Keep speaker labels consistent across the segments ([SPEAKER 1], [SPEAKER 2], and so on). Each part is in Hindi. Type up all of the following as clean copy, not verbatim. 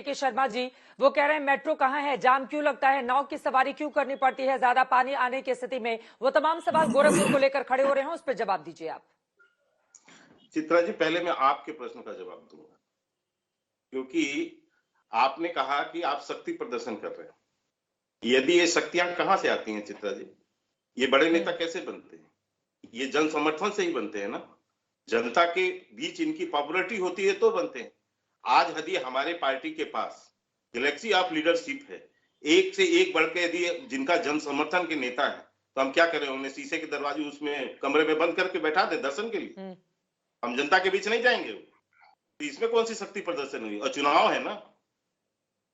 [SPEAKER 1] के शर्मा जी। वो कह रहे हैं मेट्रो कहाँ है, जाम क्यों लगता है, नाव की सवारी क्यों करनी पड़ती है ज्यादा पानी आने की स्थिति में। वो तमाम सवाल गोरखपुर को लेकर खड़े हो रहे हैं, उस पर जवाब दीजिए आप।
[SPEAKER 2] चित्रा जी, पहले मैं आपके प्रश्न का जवाब दूंगा, क्योंकि आपने कहा कि आप शक्ति प्रदर्शन कर रहे हैं। यदि ये शक्तियां कहां से आती हैं चित्रा जी? ये बड़े नेता कैसे बनते हैं? ये जन समर्थन से ही बनते हैं ना। जनता के बीच इनकी पॉपुलरिटी होती है तो बनते हैं। आज यदि हमारे पार्टी के पास गैलेक्सी ऑफ लीडरशिप है, एक से एक बढ़ के, यदि जिनका जन समर्थन के नेता है, तो हम क्या करें? उन्हें शीशे के दरवाजे उसमें कमरे में बंद करके बैठा दे दर्शन के लिए? हम जनता के बीच नहीं जाएंगे? तो इसमें कौन सी शक्ति प्रदर्शन हुई? और चुनाव है ना,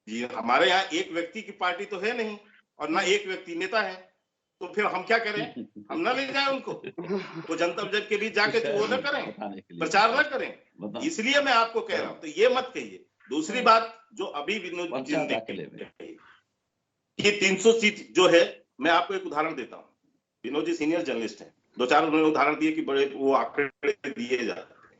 [SPEAKER 2] ये हमारे यहाँ एक व्यक्ति की पार्टी तो है नहीं और ना एक व्यक्ति नेता है, तो फिर हम क्या करें? हम ना ले जाएं उनको, वो जनता जन के बीच जाके तो वो ना करें, प्रचार ना करें। इसलिए मैं आपको कह रहा हूं, तो ये मत कहिए। दूसरी बात जो अभी विनोद जी ने कही कि 300 सीट जो है, मैं आपको एक उदाहरण देता हूँ। विनोद जी सीनियर जर्नलिस्ट हैं, 2-4 उन्होंने उदाहरण दिए कि बड़े वो आंकड़े दिए जाते हैं।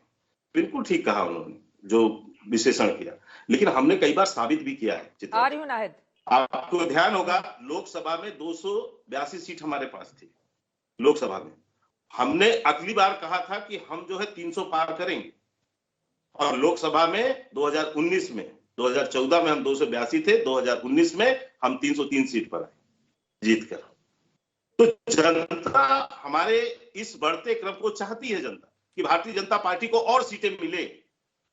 [SPEAKER 2] बिल्कुल ठीक कहा उन्होंने जो विश्लेषण किया, लेकिन हमने कई बार साबित भी किया है। आपको ध्यान होगा, लोकसभा में 282 सीट हमारे पास थी। लोकसभा में हमने अगली बार कहा था कि हम जो है 300 पार करेंगे, और लोकसभा में 2019 में, 2014 में हम 282 थे, 2019 में हम 303 सीट पर आए जीतकर। तो जनता हमारे इस बढ़ते क्रम को चाहती है, जनता कि भारतीय जनता पार्टी को और सीटें मिले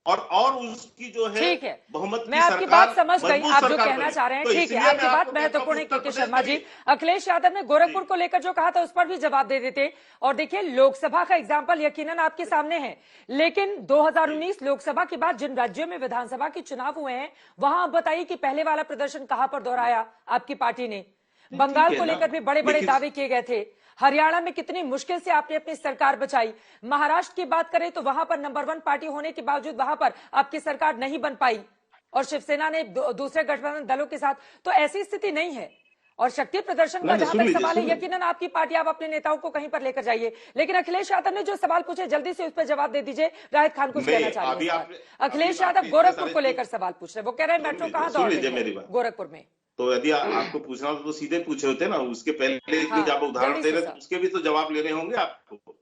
[SPEAKER 2] और उसकी जो है बहुमत की
[SPEAKER 1] मैं आपकी बात समझ गई, आप जो कहना चाह रहे हैं। ठीक है, आपकी बात महत्वपूर्ण है के शर्मा जी। अखिलेश यादव ने गोरखपुर को लेकर जो कहा था उस पर भी जवाब दे देते। और देखिए, लोकसभा का एग्जाम्पल यकीनन आपके सामने है, लेकिन 2019 लोकसभा के बाद जिन राज्यों में विधानसभा के चुनाव हुए हैं, वहां आप बताइए कि पहले वाला प्रदर्शन कहां पर दोहराया आपकी पार्टी ने। बंगाल को लेकर भी बड़े बड़े दावे किए गए थे। हरियाणा में कितनी मुश्किल से आपने अपनी सरकार बचाई। महाराष्ट्र की बात करें तो वहां पर नंबर 1 पार्टी होने के बावजूद वहां पर आपकी सरकार नहीं बन पाई, और शिवसेना ने दूसरे गठबंधन दलों के साथ। तो ऐसी स्थिति नहीं है। और शक्ति प्रदर्शन का जहां तक सवाल है, यकीनन आपकी पार्टी, आप अपने नेताओं को कहीं पर लेकर जाइए। लेकिन अखिलेश यादव ने जो सवाल पूछे, जल्दी से उस पर जवाब दे दीजिए। राहित खान कुछ कहना चाह रहे हैं। अखिलेश यादव गोरखपुर को लेकर सवाल पूछ रहे हैं। वो कह रहे हैं मेट्रो कहां दौड़ रही है गोरखपुर में।
[SPEAKER 2] तो यदि आपको पूछना हो तो सीधे पूछे होते ना, उसके पहले जब उदाहरण दे रहे थे उसके भी तो जवाब लेने होंगे आपको।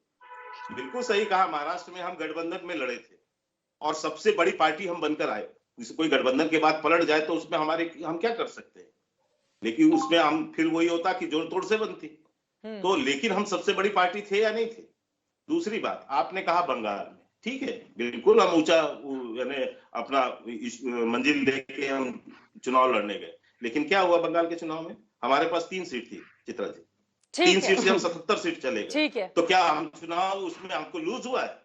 [SPEAKER 2] बिल्कुल सही कहा, महाराष्ट्र में हम गठबंधन में लड़े थे और सबसे बड़ी पार्टी हम बनकर आए। कोई गठबंधन के बाद पलट जाए तो उसमें हम क्या कर सकते हैं, लेकिन उसमें हम फिर वही होता कि जोड़ तोड़ से बनती। तो लेकिन हम सबसे बड़ी पार्टी थे या नहीं थे? दूसरी बात, आपने कहा बंगाल में, ठीक है, बिल्कुल हम ऊंचा यानी अपना मंजिल लेके हम चुनाव लड़ने गए, लेकिन क्या हुआ बंगाल के चुनाव में? हमारे पास 3 सीट थी चित्रा जी, 3 सीट से हम 77 सीट चले गए। तो क्या हम चुनाव उसमें हमको लूज हुआ है?